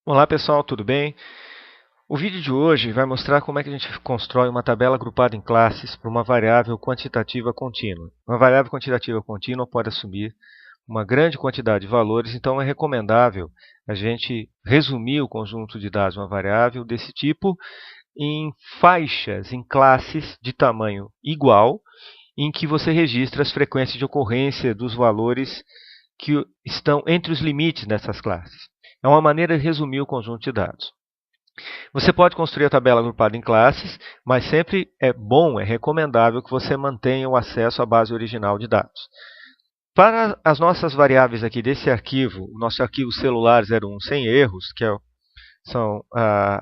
Olá pessoal, tudo bem? O vídeo de hoje vai mostrar como é que a gente constrói uma tabela agrupada em classes para uma variável quantitativa contínua. Uma variável quantitativa contínua pode assumir uma grande quantidade de valores, então é recomendável a gente resumir o conjunto de dados de uma variável desse tipo em faixas, em classes de tamanho igual, em que você registra as frequências de ocorrência dos valores que estão entre os limites dessas classes. É uma maneira de resumir o conjunto de dados. Você pode construir a tabela agrupada em classes, mas sempre é bom, é recomendável que você mantenha o acesso à base original de dados. Para as nossas variáveis aqui desse arquivo, o nosso arquivo celular 01 sem erros, são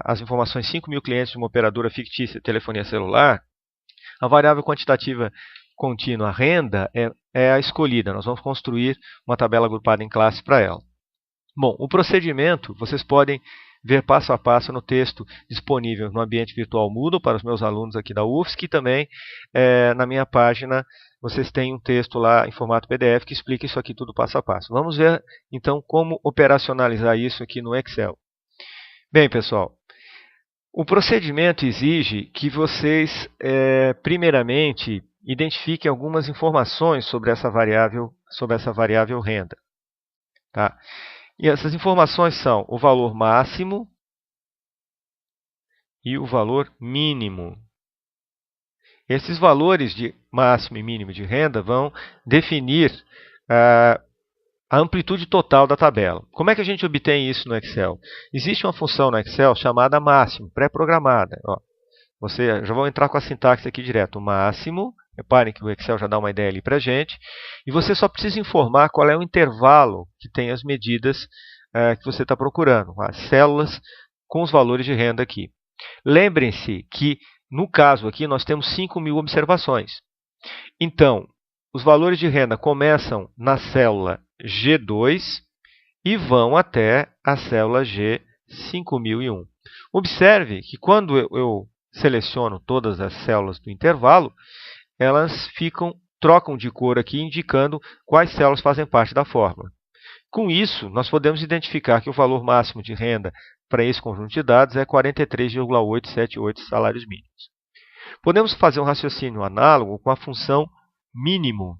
as informações 5.000 clientes de uma operadora fictícia de telefonia celular, a variável quantitativa contínua renda é a escolhida. Nós vamos construir uma tabela agrupada em classes para ela. Bom, o procedimento vocês podem ver passo a passo no texto disponível no ambiente virtual Moodle para os meus alunos aqui da UFSC e também na minha página vocês têm um texto lá em formato PDF que explica isso aqui tudo passo a passo. Vamos ver então como operacionalizar isso aqui no Excel. Bem, pessoal, o procedimento exige que vocês primeiramente identifiquem algumas informações sobre essa variável renda. Tá? E essas informações são o valor máximo e o valor mínimo. Esses valores de máximo e mínimo de renda vão definir a amplitude total da tabela. Como é que a gente obtém isso no Excel? Existe uma função no Excel chamada máximo, pré-programada. Já vou entrar com a sintaxe aqui direto. O máximo, reparem que o Excel já dá uma ideia ali para a gente. E você só precisa informar qual é o intervalo que tem as medidas que você está procurando. As células com os valores de renda aqui. Lembrem-se que, no caso aqui, nós temos 5.000 observações. Então, os valores de renda começam na célula G2 e vão até a célula G5001. Observe que quando eu seleciono todas as células do intervalo, elas trocam de cor aqui, indicando quais células fazem parte da fórmula. Com isso, nós podemos identificar que o valor máximo de renda para esse conjunto de dados é 43,878 salários mínimos. Podemos fazer um raciocínio análogo com a função mínimo.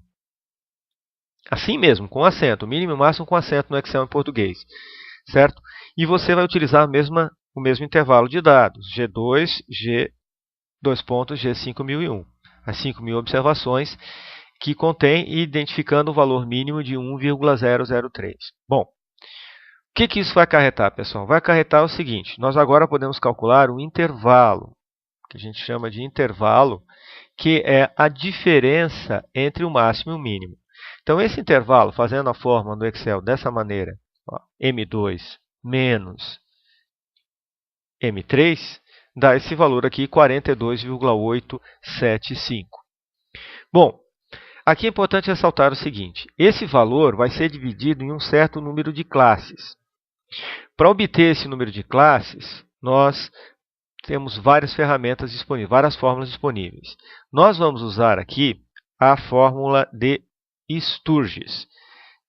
Assim mesmo, com acento, mínimo e máximo com acento no Excel em português. Certo? E você vai utilizar o mesmo intervalo de dados, G2, G5001. As 5.000 observações que contém identificando o valor mínimo de 1,003. Bom, o que isso vai acarretar, pessoal? Vai acarretar o seguinte, nós agora podemos calcular o intervalo, que a gente chama de intervalo, que é a diferença entre o máximo e o mínimo. Então, esse intervalo, fazendo a fórmula do Excel dessa maneira, M2 menos M3, dá esse valor aqui, 42,875. Bom, aqui é importante ressaltar o seguinte, esse valor vai ser dividido em um certo número de classes. Para obter esse número de classes, nós temos várias ferramentas disponíveis, várias fórmulas disponíveis. Nós vamos usar aqui a fórmula de Sturges,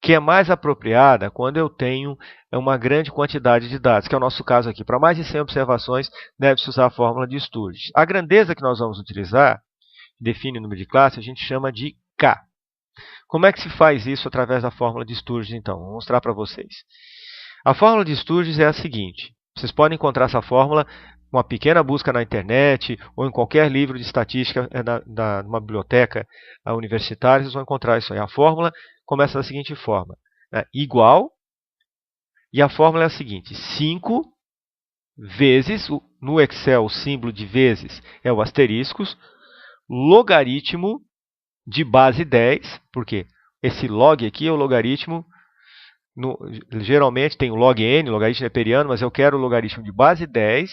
que é mais apropriada quando eu tenho uma grande quantidade de dados, que é o nosso caso aqui. Para mais de 100 observações, deve-se usar a fórmula de Sturges. A grandeza que nós vamos utilizar, define o número de classe, a gente chama de K. Como é que se faz isso através da fórmula de Sturges, então? Vou mostrar para vocês. A fórmula de Sturges é a seguinte. Vocês podem encontrar essa fórmula com uma pequena busca na internet ou em qualquer livro de estatística numa biblioteca universitária, vocês vão encontrar isso aí. A fórmula começa da seguinte forma. Igual, e a fórmula é a seguinte. 5 vezes, no Excel o símbolo de vezes é o asteriscos, logaritmo de base 10, porque esse log aqui é o logaritmo, geralmente tem o log n, o logaritmo neperiano, mas eu quero o logaritmo de base 10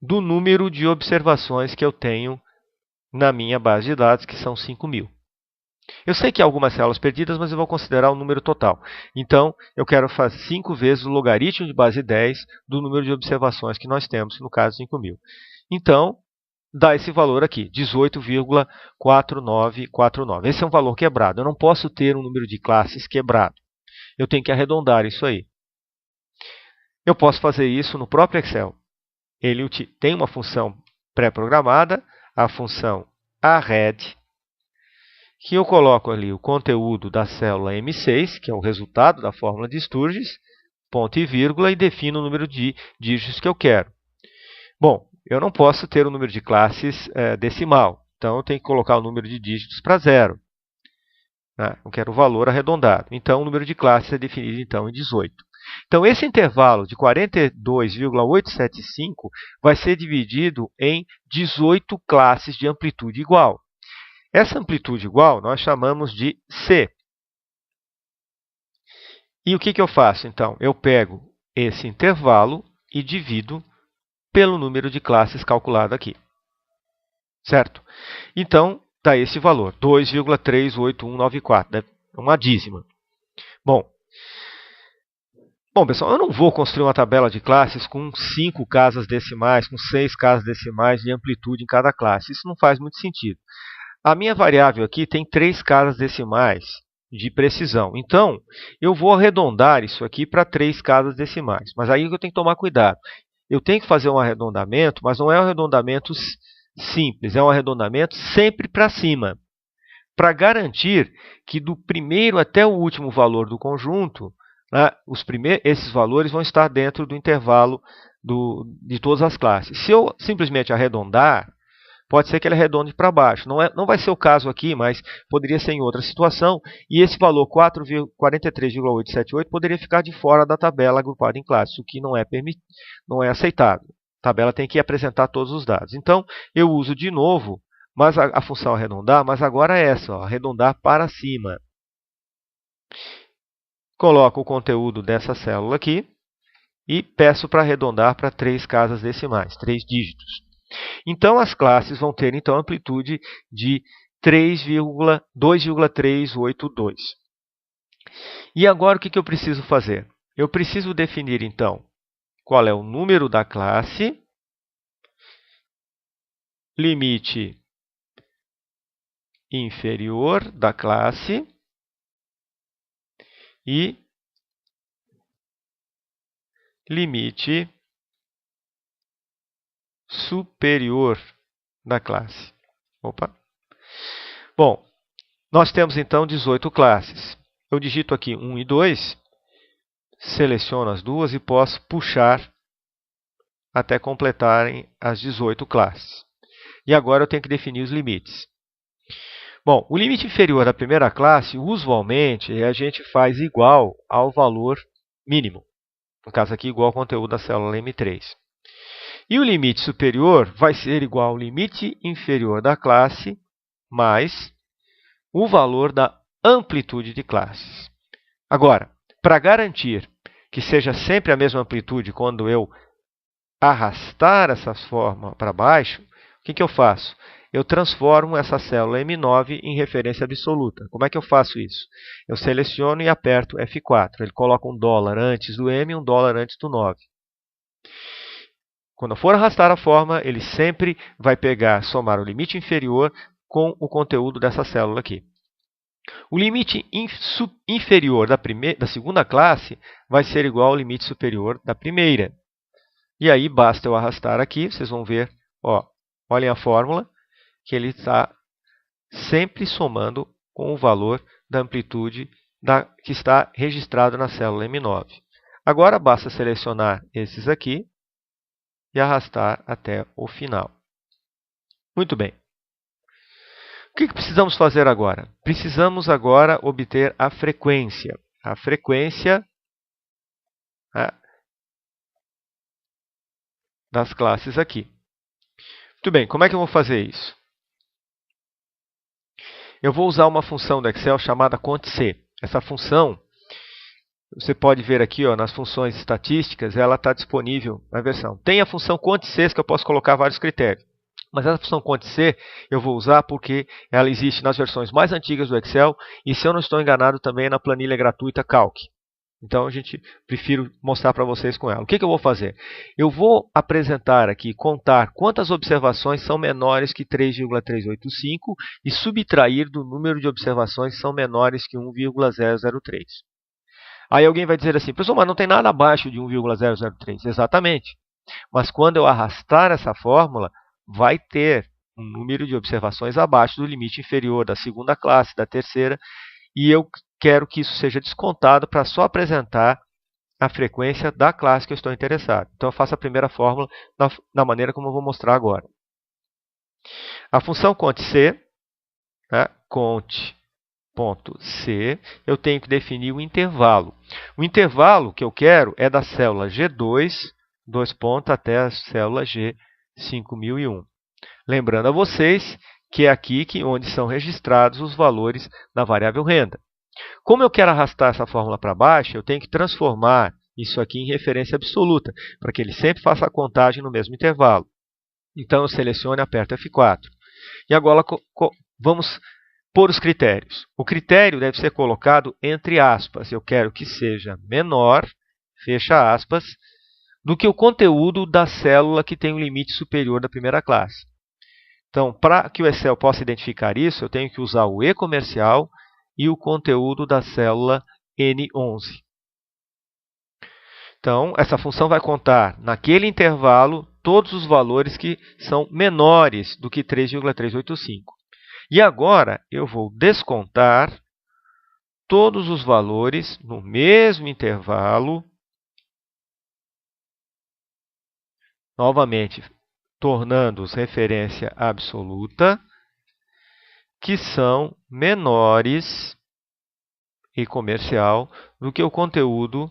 do número de observações que eu tenho na minha base de dados, que são 5.000. Eu sei que há algumas células perdidas, mas eu vou considerar o número total. Então, eu quero fazer 5 vezes o logaritmo de base 10 do número de observações que nós temos, no caso 5.000. Então, dá esse valor aqui, 18,4949. Esse é um valor quebrado. Eu não posso ter um número de classes quebrado. Eu tenho que arredondar isso aí. Eu posso fazer isso no próprio Excel. Ele tem uma função pré-programada, a função arred, que eu coloco ali o conteúdo da célula M6, que é o resultado da fórmula de Sturges, ponto e vírgula, e defino o número de dígitos que eu quero. Bom, eu não posso ter o número de classes decimal, então eu tenho que colocar o número de dígitos para 0. Eu quero o valor arredondado. Então, o número de classes é definido então, em 18. Então, esse intervalo de 42,875 vai ser dividido em 18 classes de amplitude igual. Essa amplitude igual nós chamamos de C. E o que eu faço, então? Eu pego esse intervalo e divido pelo número de classes calculado aqui. Certo? Então, dá esse valor, 2,38194. É uma dízima. Bom, pessoal, eu não vou construir uma tabela de classes com 5 casas decimais, com 6 casas decimais de amplitude em cada classe. Isso não faz muito sentido. A minha variável aqui tem 3 casas decimais de precisão. Então, eu vou arredondar isso aqui para 3 casas decimais. Mas aí eu tenho que tomar cuidado. Eu tenho que fazer um arredondamento, mas não é um arredondamento simples, é um arredondamento sempre para cima, para garantir que do primeiro até o último valor do conjunto, esses valores vão estar dentro do intervalo de todas as classes. Se eu simplesmente arredondar, pode ser que ele arredonde para baixo. Não vai ser o caso aqui, mas poderia ser em outra situação. E esse valor 43,878 poderia ficar de fora da tabela agrupada em classes, o que não é aceitável. A tabela tem que apresentar todos os dados. Então, eu uso de novo a função arredondar, mas agora é essa, arredondar para cima. Coloco o conteúdo dessa célula aqui e peço para arredondar para 3 casas decimais, 3 dígitos. Então, as classes vão ter então amplitude de 2,382. E agora o que eu preciso fazer? Eu preciso definir então qual é o número da classe, limite inferior da classe e limite superior da classe. Bom, nós temos então 18 classes. Eu digito aqui 1 e 2, seleciono as duas e posso puxar até completarem as 18 classes. E agora eu tenho que definir os limites. Bom, o limite inferior da primeira classe, usualmente, a gente faz igual ao valor mínimo. No caso aqui, igual ao conteúdo da célula M3. E o limite superior vai ser igual ao limite inferior da classe mais o valor da amplitude de classes. Agora, para garantir que seja sempre a mesma amplitude quando eu arrastar essa forma para baixo, o que eu faço? Eu transformo essa célula M9 em referência absoluta. Como é que eu faço isso? Eu seleciono e aperto F4. Ele coloca um dólar antes do M e um dólar antes do 9. Quando eu for arrastar a forma, ele sempre vai somar o limite inferior com o conteúdo dessa célula aqui. O limite inferior da segunda classe vai ser igual ao limite superior da primeira. E aí basta eu arrastar aqui, vocês vão ver, olhem a fórmula, que ele está sempre somando com o valor da amplitude que está registrado na célula M9. Agora basta selecionar esses aqui e arrastar até o final. Muito bem. O que precisamos fazer agora? Precisamos agora obter a frequência. A frequência das classes aqui. Muito bem, como é que eu vou fazer isso? Eu vou usar uma função do Excel chamada ContC. Essa função, você pode ver aqui nas funções estatísticas, ela está disponível na versão. Tem a função ContC, que eu posso colocar vários critérios. Mas essa função ContC eu vou usar porque ela existe nas versões mais antigas do Excel e, se eu não estou enganado, também na planilha gratuita Calc. Então, prefiro mostrar para vocês com ela. O que eu vou fazer? Eu vou apresentar aqui, contar quantas observações são menores que 3,385 e subtrair do número de observações que são menores que 1,003. Aí alguém vai dizer assim, professor, mas não tem nada abaixo de 1,003. Exatamente. Mas quando eu arrastar essa fórmula, vai ter um número de observações abaixo do limite inferior da segunda classe, da terceira, e eu quero que isso seja descontado para só apresentar a frequência da classe que eu estou interessado. Então, eu faço a primeira fórmula da maneira como eu vou mostrar agora. A função cont_c, né, cont.c, eu tenho que definir o intervalo. O intervalo que eu quero é da célula G2, 2 pontos, até a célula G5001. Lembrando a vocês que é aqui onde são registrados os valores da variável renda. Como eu quero arrastar essa fórmula para baixo, eu tenho que transformar isso aqui em referência absoluta, para que ele sempre faça a contagem no mesmo intervalo. Então, eu seleciono e aperto F4. E agora vamos pôr os critérios. O critério deve ser colocado entre aspas. Eu quero que seja menor, fecha aspas, do que o conteúdo da célula que tem um limite superior da primeira classe. Então, para que o Excel possa identificar isso, eu tenho que usar o E comercial e o conteúdo da célula N11. Então, essa função vai contar naquele intervalo todos os valores que são menores do que 3,385. E agora eu vou descontar todos os valores no mesmo intervalo, novamente tornando-os referência absoluta, que são menores e comercial do que o conteúdo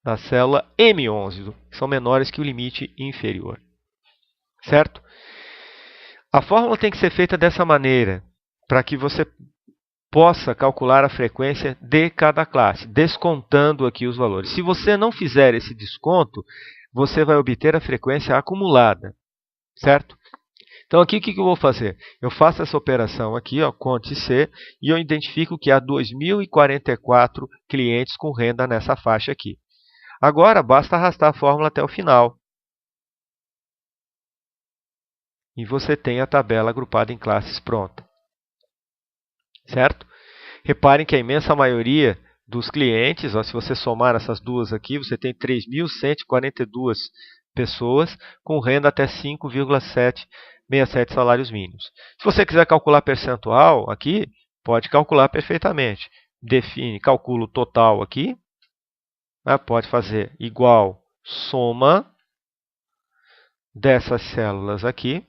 da célula M11, que são menores que o limite inferior. Certo? A fórmula tem que ser feita dessa maneira, para que você possa calcular a frequência de cada classe, descontando aqui os valores. Se você não fizer esse desconto, você vai obter a frequência acumulada. Certo? Então, aqui o que eu vou fazer? Eu faço essa operação aqui, ó, cont_c, e eu identifico que há 2.044 clientes com renda nessa faixa aqui. Agora, basta arrastar a fórmula até o final. E você tem a tabela agrupada em classes pronta. Certo? Reparem que a imensa maioria dos clientes, ó, se você somar essas duas aqui, você tem 3.142 pessoas com renda até 5,767 salários mínimos. Se você quiser calcular percentual aqui, pode calcular perfeitamente. Define, calcula o total aqui. Pode fazer igual soma dessas células aqui.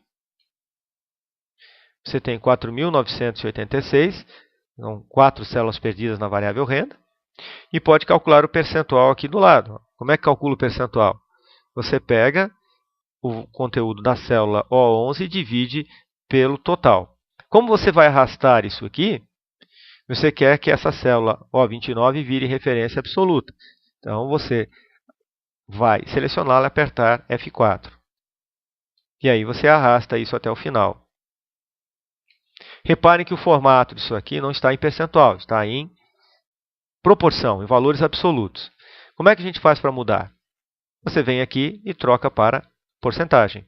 Você tem 4.986, então 4 células perdidas na variável renda. E pode calcular o percentual aqui do lado. Como é que calcula o percentual? Você pega o conteúdo da célula O11 e divide pelo total. Como você vai arrastar isso aqui, você quer que essa célula O29 vire referência absoluta. Então, você vai selecioná-la e apertar F4. E aí você arrasta isso até o final. Reparem que o formato disso aqui não está em percentual, está em proporção, em valores absolutos. Como é que a gente faz para mudar? Você vem aqui e troca para porcentagem.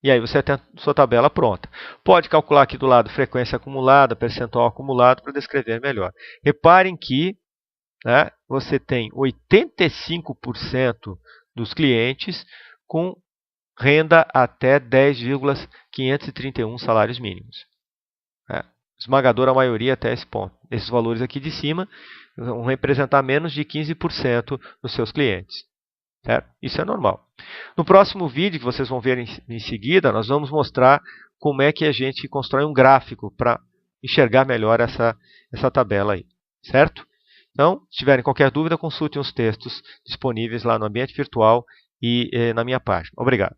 E aí você tem a sua tabela pronta. Pode calcular aqui do lado frequência acumulada, percentual acumulado, para descrever melhor. Reparem que você tem 85% dos clientes com renda até 10,531 salários mínimos. Esmagadora maioria até esse ponto. Esses valores aqui de cima vão representar menos de 15% dos seus clientes. Certo? Isso é normal. No próximo vídeo, que vocês vão ver em seguida, nós vamos mostrar como é que a gente constrói um gráfico para enxergar melhor essa tabela aí. Certo? Então, se tiverem qualquer dúvida, consultem os textos disponíveis lá no ambiente virtual e na minha página. Obrigado.